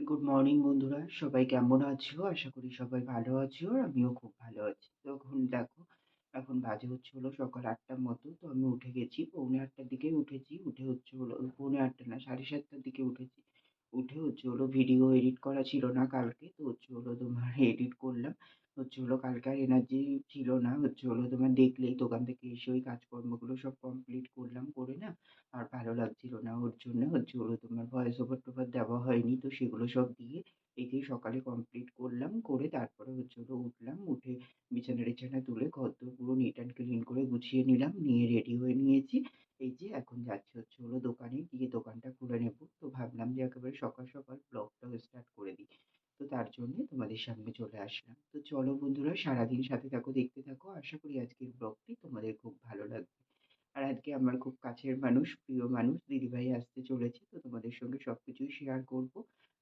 Good morning বন্ধুরা, সবাই কেমন আছো? আশা করি সবাই ভালো আছো আর আমিও খুব ভালো আছি। তো এখন দেখো, এখন বাজে হচ্ছে হলো সকাল ৮টার মতো। তো আমি উঠে গেছি, পৌনে ৮টার দিকে উঠেছি। উঠে হচ্ছে হলো পৌনে ৮টা না, ৭:৩০টার দিকে উঠেছি। উঠে হচ্ছে হলো ভিডিও এডিট করা ছিল না কালকে, তো হচ্ছে হলো তোমার এডিট করলাম। হচ্ছে হলো কালকে আর এনার্জি ছিল না, হচ্ছে হলো তোমার দেখলেই দোকান থেকে এসে ওই কাজকর্মগুলো সব কমপ্লিট করলাম, করে না আর ভালো লাগছিল না। ওর জন্য হচ্ছে হলো তোমার ভয়েস ওভার টোভার দেওয়া হয়নি। তো সেগুলো সব দিয়ে এই যে সকালে কমপ্লিট করলাম। করে তারপরে হচ্ছে হলো উঠলাম। উঠে বিছানা-টিছানা তুলে ঘরদোর পুরো নিট অ্যান্ড ক্লিন করে গুছিয়ে নিলাম। নিয়ে রেডি হয়ে নিয়েছি। এই যে এখন যাচ্ছি হচ্ছে হলো দোকানে, গিয়ে দোকানটা খুলে নেব। তো ভাবলাম যে একেবারে সকাল, সকাল ব্লগটাও স্টার্ট করে দিই। তো তার জন্যে তোমাদের সামনে চলে আসলাম। তো চলো বন্ধুরা, সারাদিন সাথে থাকো, দেখতে থাকো। আশা করি আজকের ব্লগটি তোমাদের খুব ভালো লাগবে। আর আজকে আমার খুব কাছের মানুষ, প্রিয় মানুষ দিদিভাই আসতে চলেছে। তো তোমাদের সঙ্গে সবকিছুই শেয়ার করব।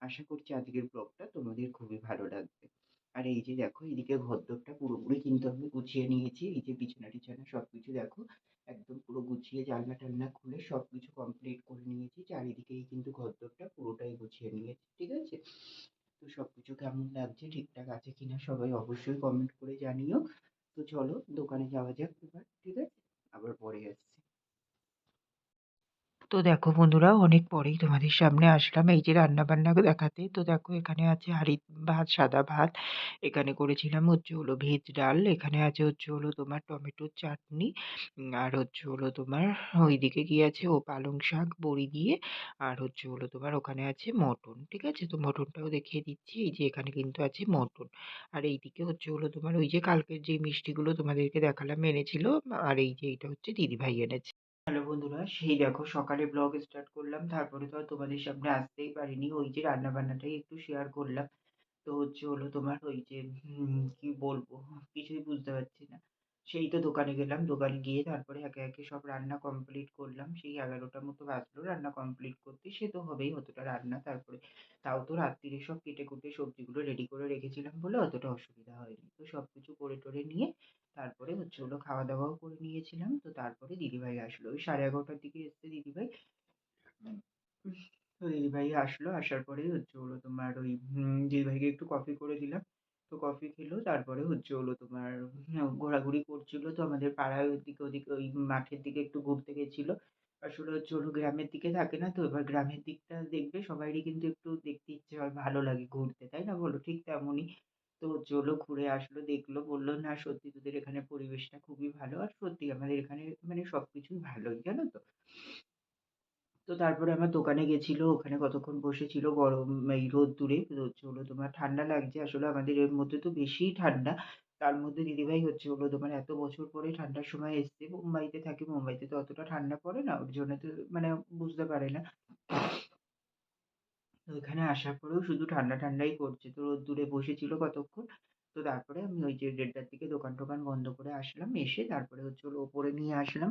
আশা করছি আজকের ব্লগটা তোমাদের খুবই ভালো লাগবে। আর এই যে দেখো, এদিকে ঘরদোরটা পুরোপুরি কিন্তু আমি গুছিয়ে নিয়েছি। এই যে বিছানা-টিছানা সবকিছু দেখো একদম পুরো গুছিয়ে জানলা-টালনা খুলে সবকিছু কমপ্লিট করে নিয়েছি। চারিদিকেই কিন্তু ঘরদোরটা পুরোটাই গুছিয়ে নিয়েছি। ঠিক আছে? তো সবকিছু কেমন লাগছে, ঠিকঠাক আছে কিনা সবাই অবশ্যই কমেন্ট করে জানিও। তো চলো দোকানে যাওয়া যাক এবার। ঠিক আছে? আবার পরে আসছি। তো দেখো বন্ধুরা, অনেক পরেই তোমাদের সামনে আসলাম এই যে রান্নাবান্না দেখাতে। তো দেখো, এখানে আছে হাঁড়ির ভাত, সাদা ভাত। এখানে করেছিলাম হচ্ছে হলো ভেজ ডাল। এখানে আছে হচ্ছে হলো তোমার টমেটোর চাটনি। আর হচ্ছে হলো তোমার ওইদিকে কি আছে, ও পালং শাক বড়ি দিয়ে। আর হচ্ছে হলো তোমার ওখানে আছে মটন। ঠিক আছে? তো মটনটাও দেখিয়ে দিচ্ছি। এই যে এখানে কিন্তু আছে মটন। আর এইদিকে হচ্ছে হলো তোমার ওই যে কালকের যে মিষ্টিগুলো তোমাদেরকে দেখালাম এনেছিল। আর এই যে এইটা হচ্ছে দিদিভাই এনেছে। হ্যালো বন্ধুরা, সেই দেখো সকালে ব্লগ স্টার্ট করলাম। তারপরে তো আর তোমাদের সামনে আসতেই পারিনি। ওই যে রান্নাবান্নাটাই একটু শেয়ার করলাম। তো হচ্ছে হলো তোমার ওই যে কি বলবো? কিছুই বুঝতে পারছি না। সেই তো দোকানে গেলাম। দোকানে গিয়ে তারপরে একে, একে সব রান্না কমপ্লিট করলাম। সেই ১১টার মতো বাজলো রান্না কমপ্লিট করতে। সে তো হবেই অতটা রান্না। তারপরে তাও তো রাত্তিরে সব কেটে-কুটে সবজিগুলো রেডি করে রেখেছিলাম বলে অতটা অসুবিধা হয়নি। তো সবকিছু করে-টরে নিয়ে তারপরে হচ্ছে হলো খাওয়া-দাওয়াও করে নিয়েছিলাম। তো তারপরে দিদিভাই আসলো। ওই 11:30টার দিকে এসছে দিদিভাই। তো দিদিভাই আসলো। আসার পরেই হচ্ছে হলো তোমার ওই দিদিভাইকে একটু কফি করে দিলাম। তো কফি খেলো। তারপরে হচ্ছে হলো তোমার ঘোরাঘুরি করছিল। তো আমাদের পাড়ায় ওদিকে ওদিকে ওই মাঠের দিকে একটু ঘুরতে গেছিল। আসলে হচ্ছে হলো গ্রামের দিকে থাকে না তো, এবার গ্রামের দিকটা দেখবে সবারই কিন্তু একটু দেখতে ইচ্ছে হয়, ভালো লাগে ঘুরতে, তাই না বলো? ঠিক তেমনই। তো হচ্ছে হলো ঘুরে আসলো, দেখলো, বলল, "না সত্যি তোদের এখানে পরিবেশটা খুবই ভালো।" আর সত্যি আমাদের এখানে মানে সবকিছুই ভালোই, জানো তো? তো তারপরে আমার দোকানে গেছিল, ওখানে কতক্ষণ বসেছিল গরম এই রোদ্দুরে। তো হচ্ছে হলো তোমার ঠান্ডা লাগছে। আসলে আমাদের এর মধ্যে তো বেশিই ঠান্ডা। তার মধ্যে দিদিভাই হচ্ছে হলো তোমার এত বছর পরে ঠান্ডার সময় এসছে। মুম্বাইতে থাকে, মুম্বাইতে তো অতটা ঠান্ডা পড়ে না। ওর জন্য তো মানে বুঝতে পারে না। তো এখানে আসার পরেও শুধু ঠান্ডা, ঠান্ডাই করছে। তো রোদ্দুরে বসেছিল কতক্ষণ। তো তারপরে আমি ওই যে ১:৩০টার দিকে দোকান-টোকান বন্ধ করে আসলাম। এসে তারপরে হচ্ছে হলো ওপরে নিয়ে আসলাম।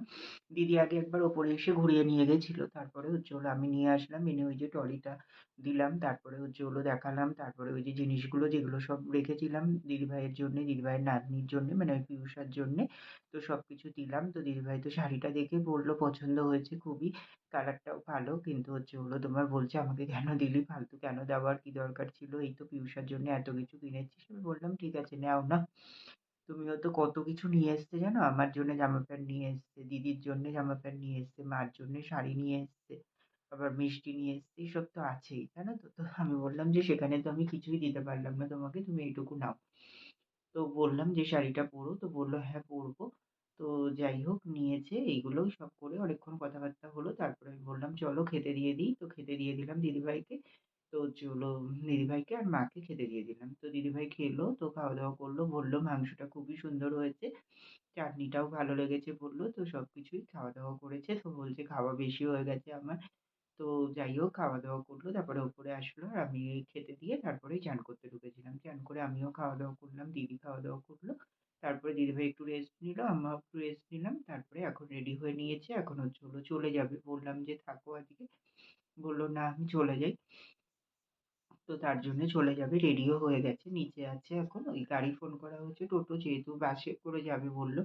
দিদি আগে একবার ওপরে এসে ঘুরিয়ে নিয়ে গেছিল। তারপরে হচ্ছে হলো আমি নিয়ে আসলাম। এনে ওই যে ট্রলিটা দিলাম। তারপরে হচ্ছে হলো দেখালাম। তারপরে ওই যে জিনিসগুলো যেগুলো সব রেখেছিলাম দিদিভাইয়ের জন্যে, দিদিভাইয়ের নাতনির জন্যে মানে ওই পিউষার জন্যে। তো সবকিছু দিলাম। তো দিদিভাই তো শাড়িটা দেখে বলল পছন্দ হয়েছে খুবই। কালারটাও ভালো। কিন্তু হচ্ছে হলো তোমার বলছে, "আমাকে কেন দিলি? ফালতু কেন দেওয়ার কি দরকার ছিল? এই তো পিউষার জন্য এত কিছু কিনেছিস।" আমি বললাম, "ঠিক আছে নেও না।" তুমিও তো কত কিছু নিয়ে এসেছে জানো? আমার জন্য জামা প্যান্ট নিয়ে এসেছে, দিদির জন্য জামা প্যান্ট নিয়ে এসেছে, মার জন্য শাড়ি নিয়ে এসেছে, আবার মিষ্টি নিয়ে এসেছে। এসব তো আছেই, জানো তো? তো আমি বললাম যে, "সেখানে তো আমি কিছুই দিতে পারলাম না তোমাকে। তুমি এইটুকু নাও।" তো বললাম যে, "শাড়িটা পরো।" তো বলল, "হ্যাঁ, পরবো।" তো যাই হোক নিয়েছে। এইগুলোই সব করে অনেকক্ষণ কথাবার্তা হলো। তারপরে আমি বললাম, "চলো খেতে দিয়ে দিই।" তো খেতে দিয়ে দিলাম দিদিভাইকে। তো হচ্ছে হলো দিদিভাইকে আর মাকে খেতে দিয়ে দিলাম। তো দিদিভাই খেলো। তো খাওয়া-দাওয়া করলো। বলল, "মাংসটা খুবই সুন্দর হয়েছে। চাটনিটাও ভালো লেগেছে" বলল। তো সবকিছুই খাওয়া-দাওয়া করেছে। তো বলছে, "খাওয়া বেশি হয়ে গেছে আমার।" তো যাই হোক খাওয়া-দাওয়া করলো। তারপরে উপরে আসলো। আর আমি খেতে দিয়ে তারপরেই চান করতে ঢুকেছিলাম। চান করে আমিও খাওয়া-দাওয়া করলাম। দিদি খাওয়া-দাওয়া করলো। তারপরে দিদিভাই একটু রেস্ট নিল। আমরাও একটু রেস্ট নিলাম। তারপরে এখন রেডি হয়ে নিয়েছে। এখন হচ্ছে হলো চলে যাবে। বললাম যে, "থাকো আজকে।" বলল, "না আমি চলে যাই।" তো তার জন্য চলে যাবে। রেডিও হয়ে গেছে। নিচে আছে এখন। ওই গাড়ি ফোন করা হয়েছে। টোটো যেহেতু বাসে করে যাবে বলল।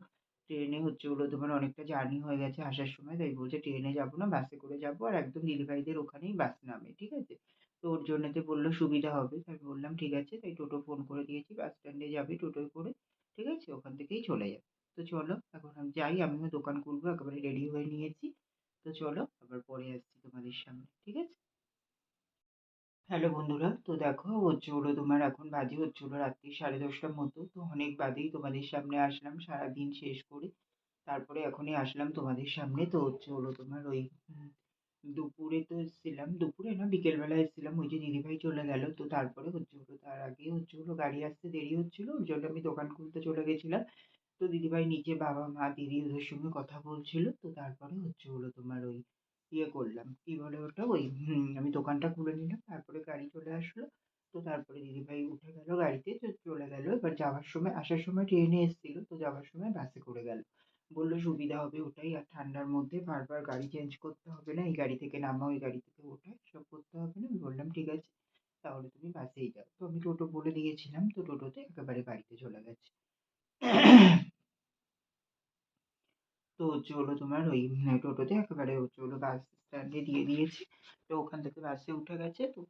ট্রেনে হচ্ছে হলো তোমার অনেকটা জার্নি হয়ে গেছে আসার সময়। তাই বলছে, "ট্রেনে যাবো না, বাসে করে যাবো।" আর একদম দিদিভাইদের ওখানেই বাস নামে। ঠিক আছে? তো ওর জন্যেতে বলল সুবিধা হবে। তাই আমি বললাম ঠিক আছে। তাই টোটো ফোন করে দিয়েছি। বাস স্ট্যান্ডে যাবে টোটোয় করে। ঠিক আছে? ওখান থেকেই চলে যাবে। তো চলো এখন আমি যাই। আমিও দোকান খুলবো। একেবারে রেডি হয়ে নিয়েছি। তো চলো আবার পরে আসছি তোমাদের সামনে। ঠিক আছে? হ্যালো বন্ধুরা, তো দেখো হচ্ছে হলো তোমার এখন বাজে হচ্ছে হলো রাত্রি 10:30টার মতো। তো অনেক বাদেই তোমাদের সামনে আসলাম সারাদিন শেষ করে। তারপরে এখনই আসলাম তোমাদের সামনে। তো হচ্ছে হলো তোমার ওই দুপুরে তো এসেছিলাম, দুপুরে না বিকেলবেলা এসেছিলাম। ওই যে দিদিভাই চলে গেল। তো তারপরে হচ্ছে হলো তার আগে হচ্ছে হলো গাড়ি আসতে দেরি হচ্ছিল। ওর জন্য আমি দোকান খুলতে চলে গেছিলাম। তো দিদিভাই নিচে বাবা, মা, দিদি ওদের সঙ্গে কথা বলছিল। তো তারপরে হচ্ছে হলো তোমার ওই ইয়ে করলাম, কি বলে ওটা? ওই আমি দোকানটা খুলে নিলাম। তারপরে গাড়ি চলে আসলো। তো তারপরে দিদিভাই উঠে গেল গাড়িতে, তো চলে গেল। এবার যাওয়ার সময়, আসার সময় ট্রেনে এসেছিল, তো যাওয়ার সময় বাসে করে গেল। বলল সুবিধা হবে ওটাই, আর ঠান্ডার মধ্যে বারবার গাড়ি চেঞ্জ করতে হবে না, এই গাড়ি থেকে নামা ওই গাড়ি থেকে ওঠা এসব করতে হবে না। আমি বললাম ঠিক আছে, তাহলে তুমি বাসেই যাও। তো আমি টোটো বলে দিয়েছিলাম, তো টোটোতে একেবারে বাড়িতে চলে গেছে। তো হচ্ছে হলো তোমার ওই টোটোতে একেবারে হচ্ছে হলো বাস স্ট্যান্ডে দিয়ে দিয়েছি। তো ওখান থেকে বাসে উঠে গেছে। তো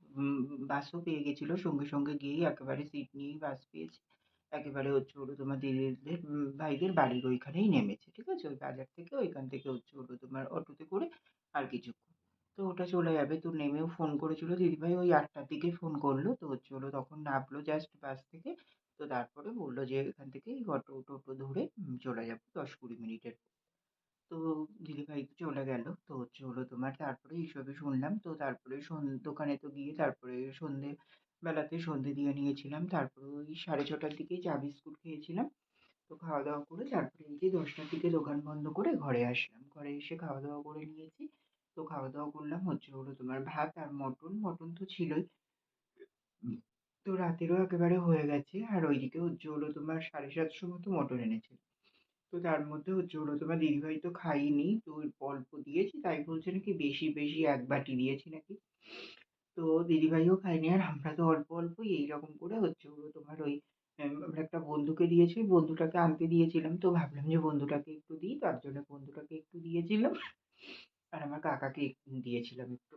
বাসও পেয়ে গেছিল, সঙ্গে সঙ্গে গিয়েই একেবারে সিট নিয়েই বাস পেয়েছে। একেবারে হচ্ছে হলো তোমার দিদিদের ভাইদের বাড়ির ওইখানেই নেমেছে। ঠিক আছে? ওই বাজার থেকে ওইখান থেকে হচ্ছে হলো তোমার অটোতে করে আর কিছুক্ষণ। তো ওটা চলে যাবে। তো নেমেও ফোন করেছিল দিদিভাই, ওই 8টার দিকে ফোন করলো। তো হচ্ছে হলো তখন নামলো জাস্ট বাস থেকে। তো তারপরে বললো যে এখান থেকেই অটো টোটো ধরে চলে যাবো 10-20 মিনিটের। তো দিদিভাই তো চলে গেল। তো হচ্ছে হলো তোমার তারপরে এইসবই শুনলাম। তো তারপরে দোকানে তো গিয়ে তারপরে সন্ধে বেলাতে সন্ধে দিয়ে নিয়েছিলাম। তারপরে ওই 6:30টার দিকেই চা বিস্কুট খেয়েছিলাম। তো খাওয়া দাওয়া করে তারপরে এই যে 10টার দিকে দোকান বন্ধ করে ঘরে আসলাম। ঘরে এসে খাওয়া দাওয়া করে নিয়েছি। তো খাওয়া দাওয়া করলাম হচ্ছে হলো তোমার ভাত আর মটন। মটন তো ছিলই। তো রাতেরও একেবারে হয়ে গেছে। আর ওইদিকে হচ্ছে হলো তোমার 7:30 মতো মটন এনেছে। তো তার মধ্যে হচ্ছে হলো তোমার দিদিভাই তো খায়নি। তো অল্প দিয়েছি, তাই বলছে নাকি বেশি, বেশি 1 বাটি দিয়েছি নাকি। তো দিদিভাইও খায়নি, আর আমরা তো অল্প, অল্পই এইরকম করে হচ্ছে হলো তোমার ওই আমরা একটা বন্ধুকে দিয়েছি, বন্ধুটাকে আনতে দিয়েছিলাম। তো ভাবলাম যে বন্ধুটাকে একটু দিই, তার জন্য বন্ধুটাকে একটু দিয়েছিলাম। আর আমার কাকাকে একটু দিয়েছিলাম একটু।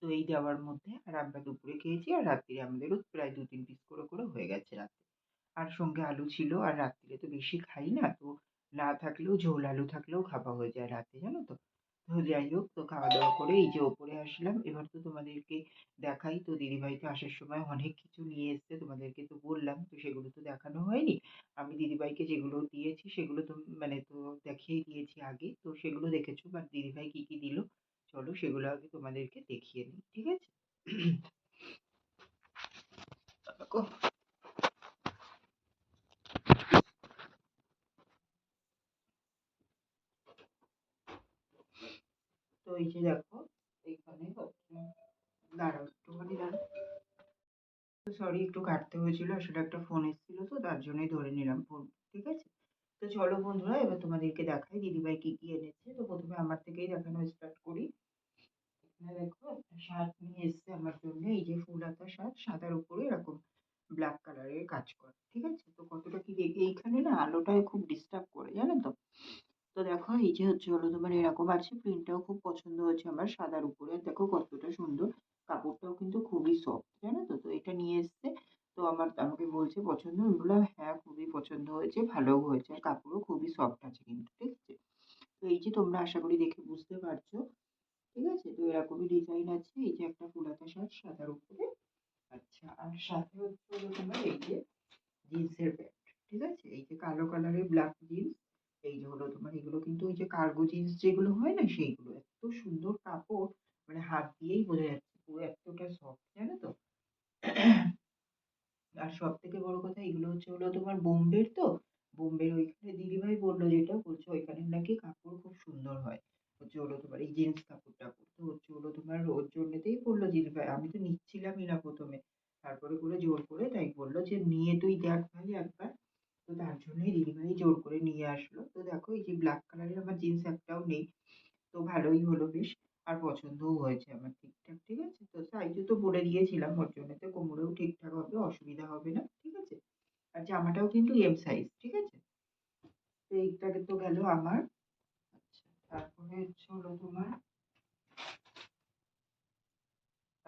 তো এই দেওয়ার মধ্যে আর আমরা দুপুরে খেয়েছি, আর রাত্তিরে আমাদেরও প্রায় 2-3 পিস করে, করে হয়ে গেছে রাতে। আর সঙ্গে আলু ছিল, আর রাত্তিরে তো বেশি খাই না। তো না থাকলেও ঝোল আলু থাকলেও খাওয়া হয়ে যায় রাতে, জানো তো? তো যাই হোক, তো খাওয়া-দাওয়া করে এই যে ওপরে আসলাম। এবার তো তোমাদেরকে দেখাই। তো দিদিভাই তো আসার সময় অনেক কিছু নিয়ে এসছে, তোমাদেরকে তো বললাম। তো সেগুলো তো দেখানো হয়নি। আমি দিদিভাইকে যেগুলো দিয়েছি সেগুলো তো মানে তো দেখিয়েই দিয়েছি আগে। তো সেগুলো দেখেছো, বাট দিদিভাই কি, কি দিল চলো সেগুলো আগে তোমাদেরকে দেখিয়ে নিই। ঠিক আছে? তো এই যে দেখো, এইখানে হচ্ছে, দাঁড়াও একটুখানি দাঁড়াও। তো সরি, একটু কাটতে হয়েছিল। আসলে একটা ফোন এসেছিল, তো তার জন্যই ধরে নিলাম ফোন। ঠিক আছে? তো চলো বন্ধুরা, এবার তোমাদেরকে দেখাই দিদিভাই কি, কি এনেছে। তো ১ম এ আমার থেকেই দেখানো স্টার্ট করি। এখানে দেখো একটা শার্ট নিয়ে এসছে আমার জন্য। এই যে ফুল হাতা শার্ট, সাদার উপরে এরকম ব্ল্যাক কালারের কাজ করা। ঠিক আছে? তো কতটা কি দেখে এইখানে না আলোটায় খুব ডিস্টার্ব করে, জানো তো? তো দেখো এই যে হচ্ছে হলো তোমার এরকম আছে, প্রিন্টটাও খুব পছন্দ হয়েছে আমার সাদার উপরে। আর দেখো কতটা সুন্দর, কাপড়টাও কিন্তু খুবই সফট, জানো তো? তো এটা নিয়ে এসছে। তো আমাকে বলছে পছন্দ, আমি বললাম হ্যাঁ খুবই পছন্দ হয়েছে, ভালোও হয়েছে, আর কাপড়ও খুবই সফট আছে কিন্তু। ঠিক আছে? তো এই যে তোমরা আশা করি দেখে বুঝতে পারছো। ঠিক আছে? তো এরকমই ডিজাইন আছে। এই যে একটা ফুল হাতা শার্ট সাদার উপরে। আচ্ছা, আর সাথে হচ্ছে হলো তোমার এই যে জিন্সের প্যান্ট। ঠিক আছে? এই যে কালো কালারের ব্ল্যাক জিন্স। এই যে হলো তোমার এগুলো কিন্তু ওই যে কার্গো জিন্স যেগুলো হয় না সেইগুলো। এত সুন্দর কাপড়, মানে হাত দিয়েই বোঝা যাচ্ছে পুরো এতটা সফট, জানো তো? আর সবথেকে বড় কথা, এগুলো হচ্ছে হলো তোমার বোম্বের তো। বোম্বের ওইখানে দিদিভাই বলল, যেটা বলছে ওইখানে নাকি কাপড় খুব সুন্দর হয়। হচ্ছে হলো তোমার এই জিন্স কাপড়-টাপড়। তো হচ্ছে হলো তোমার ওর জন্যেতেই বলল দিদিভাই। আমি তো নিচ্ছিলামই না ১ম এ। তারপরে করে জোর করে তাই বলল যে, "নিয়ে তুই দেখ ভাই একবার।" তো তার জন্যই দিদিভাই জোর করে নিয়ে আসলো। তো দেখো এই যে ব্ল্যাক কালারের আমার জিন্স একটাও নেই। তো ভালোই হলো বেশ। আর পছন্দও হয়েছে আমার ঠিকঠাক। ঠিক আছে? তো সাইজও তো বলে দিয়েছিলাম ওর জন্যে, তো কোমরেও ঠিকঠাক হবে, অসুবিধা হবে না। ঠিক আছে? আর জামাটাও কিন্তু এম সাইজ। ঠিক আছে? তো এইটা তো গেল আমার। আচ্ছা, তারপরে হচ্ছে হলো তোমার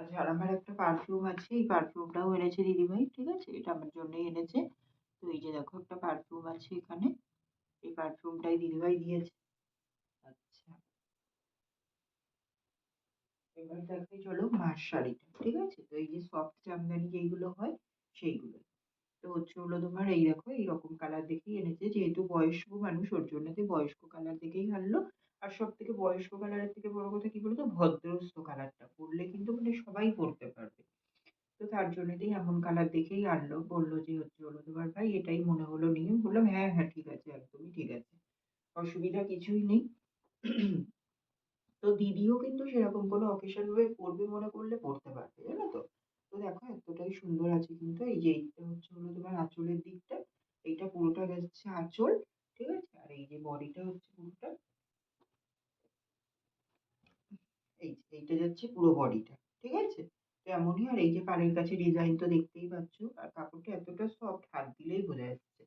আচ্ছা, আর আমার একটা পারফিউম আছে। এই পারফিউমটাও এনেছে দিদিভাই। ঠিক আছে? এটা আমার জন্যই এনেছে। তো এই যে দেখো একটা পারফিউম আছে এখানে। এই পারফিউমটাই দিদিভাই দিয়েছে। আচ্ছা, এবার দেখো চলো মার শাড়িটা। ঠিক আছে? তো এই যে সফট জামদানি যেইগুলো হয় সেইগুলো। তো হচ্ছে হলো তোমার এই দেখো এইরকম কালার দেখেই এনেছে। যেহেতু বয়স্ক মানুষ ওর জন্যতে বয়স্ক কালার দেখেই আনলো। আর সবথেকে বয়স্ক কালারের থেকে বড় কথা কি বলতো? ভদ্রস্থ কালারটা। পরলে কিন্তু মানে সবাই পরতে পারবে। তো তার জন্যেই এমন কালার দেখেই আনলো। বলল যে হচ্ছে হলো তোমার ভাই এটাই মনে হলো নিও। বললাম হ্যাঁ, হ্যাঁ ঠিক আছে, একদমই ঠিক আছে। অসুবিধা কিছুই নেই। তো দিদিও কিন্তু সেরকম কোনো অকেশন হয়ে পড়বে মনে করলে পড়তে পারবে, জানো তো? তো দেখো এতটাই সুন্দর আছে কিন্তু। এই যে এইটা হচ্ছে হলো তোমার আঁচলের দিকটা। এইটা পুরোটা যাচ্ছে আঁচল। ঠিক আছে? আর এই যে বডিটা হচ্ছে পুরোটা এইটা যাচ্ছে পুরো বডিটা। ঠিক আছে? তো এমনই। আর এই যে পাড়ের কাছে ডিজাইন তো দেখতেই পাচ্ছ। আর কাপড়টা এতটা সফট হাত দিলেই বোঝা যাচ্ছে।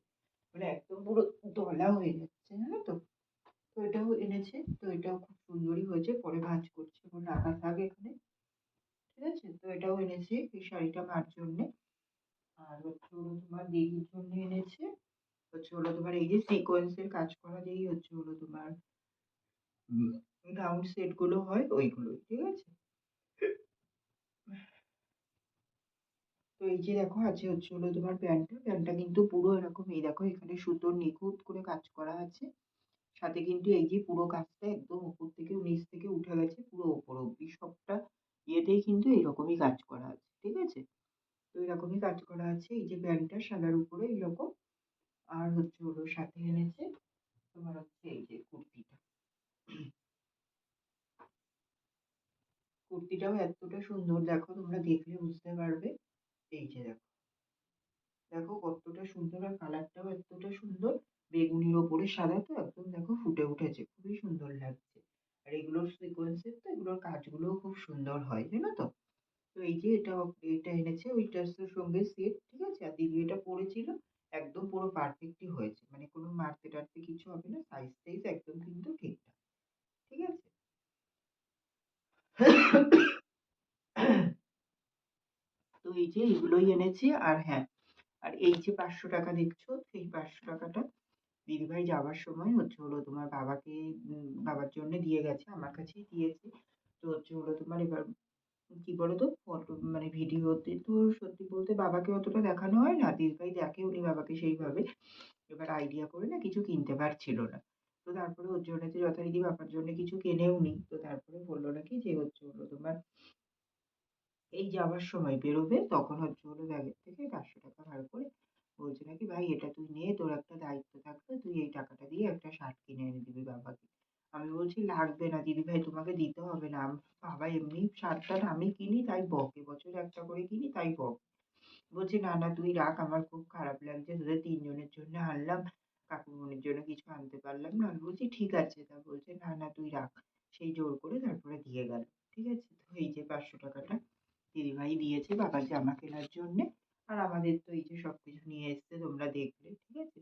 মানে একদম পুরো দলা হয়ে যাচ্ছে, জানো তো? তো এটাও এনেছে। তো এটাও খুব সুন্দরই হয়েছে। পরে ভাঁজ করছে এখন রাখা থাক এখানে। ঠিক আছে? তো এটাও এনেছে এই শাড়িটা মার জন্যে। আর হচ্ছে হলো তোমার দিদির জন্য এনেছে হচ্ছে হলো তোমার এই যে সিকোয়েন্সের কাজ করা যেই হচ্ছে হলো তোমার গাউন সেট গুলো হয় ওইগুলোই। ঠিক আছে? তো এই যে দেখো আছে হচ্ছে হলো তোমার প্যান্টটা। প্যান্টটা কিন্তু পুরো এরকম এই দেখো এখানে সুতোর নিখুঁত করে কাজ করা আছে। সাথে কিন্তু এই যে পুরো কাজটা একদম উপর থেকে নিচ থেকে উঠে গেছে পুরো উপর অব্দি সবটা ইয়েতেই কিন্তু এইরকমই কাজ করা আছে। ঠিক আছে? তো এরকমই কাজ করা আছে। এই যে প্যান্টটা সাদার উপরে এরকম। আর হচ্ছে হলো সাথে এনেছে তোমার হচ্ছে এই যে কুর্তিটা। কুর্তিটাও এতটা সুন্দর দেখো তোমরা দেখলে বুঝতে পারবে। এই যে দেখো, দেখো কতটা সুন্দর আর কালারটাও এতটা সুন্দর। বেগুনির ওপরে সাদা তো একদম দেখো ফুটে উঠেছে। খুবই সুন্দর লাগছে। আর এগুলোর সিকোয়েন্সের তো এগুলোর কাজগুলোও খুব সুন্দর হয়, জানো তো? তো এই যে এটা এনেছে ওইটার সঙ্গে সেট। ঠিক আছে? আর দিদি এটা পরেছিল। একদম পুরো পারফেক্টই হয়েছে। মানে কোনো মারতে টারতে কিছু হবে না। সাইজ টাইজ একদম কিন্তু ঠিকঠাক। ঠিক আছে? তো এই যে এগুলোই এনেছি। আর হ্যাঁ, আর এই যে 500 টাকা দেখছো সেই 500 টাকাটা দিদিভাই যাওয়ার সময় হচ্ছে হলো তোমার বাবাকে বাবার জন্য দিয়ে গেছে। আমার কাছেই দিয়েছে। তো হচ্ছে হলো তোমার এবার কি বলতো ফটো মানে ভিডিওতে তো সত্যি বলতে বাবাকে অতটা দেখানো হয় না। দিদিভাই দেখে উনি বাবাকে সেইভাবে। এবার আইডিয়া করে না কিছু কিনতে পারছিল না। তো তারপরে ওর জন্য তো যথারীতি বাবার জন্য কিছু কেনেও নি। তো তারপরে বললো নাকি যে হচ্ছে হলো তোমার এই যাওয়ার সময় বেরোবে তখন হচ্ছে হলো ব্যাগের থেকে 500 টাকা বার করে বলছে নাকি ভাই এটা তুই নে, তোর একটা দায়িত্ব থাকবে, তুই এই টাকাটা দিয়ে একটা শার্ট কিনে এনে দিবি বাবাকে। আমি বলছি লাগবে না দিদি ভাই, তোমাকে দিতে হবে না। বাবা এমনি শার্ট টার্ট আমি কিনি তাই বকে, বছরে একটা করে কিনি তাই বকে। বলছে না না তুই রাখ, আমার খুব খারাপ লাগছে, তোদের তিনজনের জন্য আনলাম, কাকুমনির জন্য কিছু আনতে পারলাম না। আমি বলছি ঠিক আছে। তা বলছে না না তুই রাখ। সেই জোর করে তারপরে দিয়ে গেল। ঠিক আছে? তো এই যে 500 টাকাটা দিদিভাই দিয়েছে বাবার জামা কেনার জন্যে। আর আমাদের তো এই যে সবকিছু নিয়ে এসছে তোমরা দেখলে। ঠিক আছে?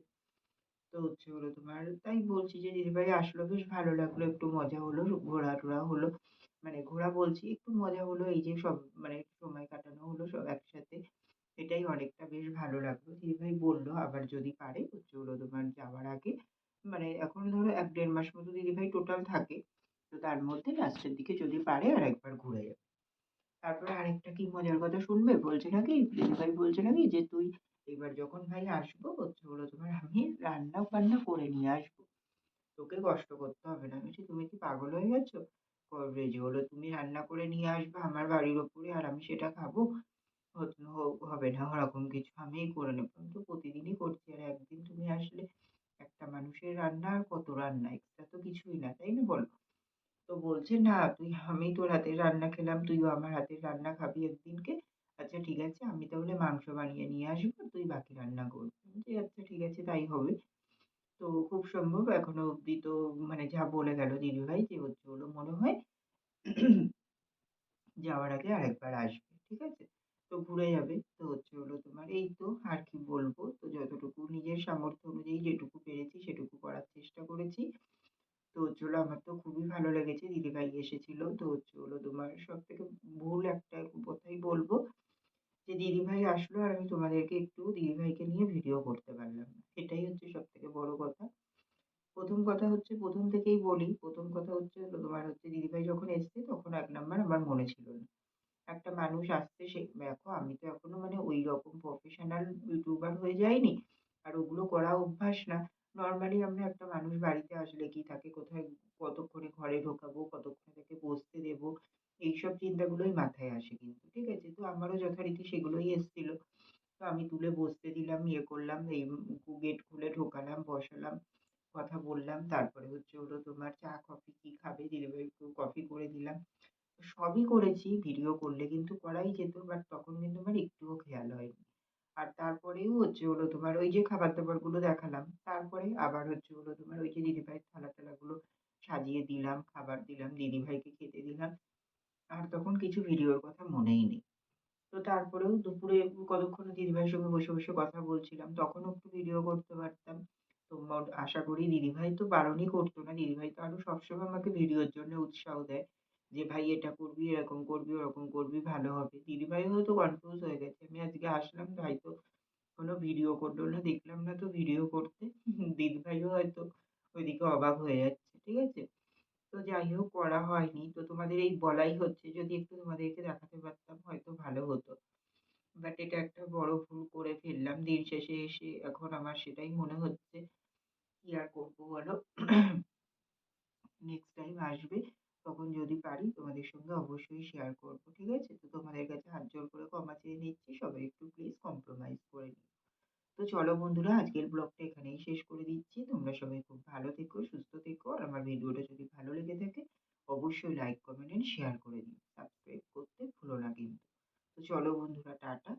তো হচ্ছে হলো তোমার তাই বলছি যে দিদিভাই আসলো বেশ ভালো লাগলো, একটু মজা হলো, ঘোরা টোরা হলো। মানে ঘোরা বলছি একটু মজা হলো, এই যে সব মানে সময় কাটানো হলো সব একসাথে। এটাই অনেকটা বেশ ভালো লাগলো। দিদিভাই বললো আবার যদি পারে হচ্ছে হলো তোমার যাওয়ার আগে মানে এখন ধরো 1-1.5 মাস মতো দিদিভাই টোটাল থাকে। তো তার মধ্যে লাস্টের দিকে যদি পারে আর একবার ঘুরে যাবে। তারপরে আরেকটা কি মজার কথা শুনবে? বলছে নাকি দিদিভাই বলছে নাকি যে তুই এবার যখন ভাই আসবো হচ্ছে হলো তোমার আমি রান্না বান্না করে নিয়ে আসবো। তোকে কষ্ট করতে হবে না। আমি বলছি তুমি কি পাগল হয়ে গেছো? করবে যে হলো তুমি রান্না করে নিয়ে আসবে আমার বাড়ির ওপরে আর আমি সেটা খাবো? হবে না ওরকম কিছু। আমিই করে নেবো। আমি তো প্রতিদিনই করছি। আর একদিন তুমি আসলে একটা মানুষের রান্না আর কত রান্না? এক্সট্রা তো কিছুই না, তাই না বলো? তো বলছে, "না তুই আমি তোর হাতের রান্না খেলাম, তুইও আমার হাতের রান্না খাবি একদিনকে। আচ্ছা ঠিক আছে আমি তাহলে মাংস বানিয়ে নিয়ে আসবো, তুই বাকি রান্না করবি।" আমি বলছি, "আচ্ছা ঠিক আছে তাই হবে।" তো খুব সম্ভব এখনো অব্দি তো মানে যা বলে গেল দিদিভাই যে হচ্ছে হলো মনে হয় যাওয়ার আগে আরেকবার আসবে। ঠিক আছে? তো ঘুরে যাবে। তো হচ্ছে হলো তোমার এই তো আর কি বলবো? তো যতটুকু নিজের সামর্থ্য অনুযায়ী যেটুকু পেরেছি সেটুকু করার চেষ্টা করেছি। তো হচ্ছে হলো আমার তো খুবই ভালো লেগেছে। দিদিভাই এসেছিল। তো হচ্ছে হলো তোমার সবথেকে ভুল একটা কথাই বলব যে দিদিভাই আসলো আর আমি তোমাদেরকে একটু দিদিভাইকে নিয়ে ভিডিও করতে পারলাম না। এটাই হচ্ছে সবথেকে বড় কথা। ১ম কথা হচ্ছে ১ম থেকেই বলি, ১ম কথা হচ্ছে হলো তোমার হচ্ছে দিদিভাই যখন এসছে তখন ১ নাম্বার আমার মনে ছিল না। একটা মানুষ আসছে সে দেখো আমি তো এখনো মানে ঐরকম প্রফেশনাল ইউটিউবার হয়ে যাইনি। আর ওগুলো করা অভ্যাস না। নরমালি আমরা একটা মানুষ বাড়িতে আসলে কি তাকে কোথায় কতক্ষণে ঘরে ঢোকাবো, কতক্ষণে তাকে বসতে দেবো, এইসব চিন্তাগুলোই মাথায় আসে কিন্তু। ঠিক আছে? তো আমারও যথারীতি সেগুলোই এসছিল। তো আমি তুলে বসতে দিলাম, ইয়ে করলাম, এই গেট খুলে ঢোকালাম, বসালাম, কথা বললাম। তারপরে হচ্ছে হলো তোমার চা কফি কি খাবে? দিদিভাইকেও কফি করে দিলাম। সবই করেছি ভিডিও করলে কিন্তু করাই যেত। বাট তখন কিন্তু আমার একটুও খেয়াল হয়নি। আর তারপরেও হচ্ছে হলো তোমার ওই যে খাবার-দাবারগুলো দেখালাম। তারপরে আবার হচ্ছে হলো তোমার ওই যে দিদিভাইয়ের থালা-টালাগুলো সাজিয়ে দিলাম, খাবার দিলাম, দিদিভাইকে খেতে দিলাম। আর তখন কিছু ভিডিওর কথা মনেই নেই। তো তারপরেও দুপুরে কতক্ষণ দিদিভাইয়ের সঙ্গে বসে, বসে কথা বলছিলাম। তখনও একটু ভিডিও করতে পারতাম। তো আশা করি দিদিভাই তো বারণই করতো না। দিদিভাই তো আরো সবসময় আমাকে ভিডিওর জন্য উৎসাহ দেয়। যে, "ভাই এটা করবি, এরকম করবি, ওরকম করবি, ভালো হবে।" দিদিভাই হয়তো কনফিউজ হয়ে গেছে। আমি আজকে আসলাম ভাই তো কোনো ভিডিও করলো না, দেখলাম না তো ভিডিও করতে। দিদিভাইও হয়তো ওইদিকে অবাক হয়ে যাচ্ছে। ঠিক আছে? তো যাই হোক করা হয়নি। তো তোমাদের এই বলাই হচ্ছে যদি একটু তোমাদেরকে দেখাতে পারতাম হয়তো ভালো হতো। বাট এটা একটা বড় ভুল করে ফেললাম। দিন শেষে এসে এখন আমার সেটাই মনে হচ্ছে, কি আর করব বলো? নেক্সট টাইম আসবে তখন যদি পারি তোমাদের সঙ্গে অবশ্যই শেয়ার করব। ঠিক আছে? তো তোমাদের কাছে হাত জোড় করে ক্ষমা চেয়ে নিচ্ছি। সবাই একটু প্লিজ কম্প্রোমাইজ করে নিও। তো চলো বন্ধুরা আজকের ব্লগটা এখানেই শেষ করে দিচ্ছি। তোমরা সবাই খুব ভালো থেকো, সুস্থ থেকো। আর আমার ভিডিওটা যদি ভালো লেগে থাকে অবশ্যই লাইক, কমেন্ট এন্ড শেয়ার করে দিও। সাবস্ক্রাইব করতে ভুলো না কিন্তু। তো চলো বন্ধুরা টাটা।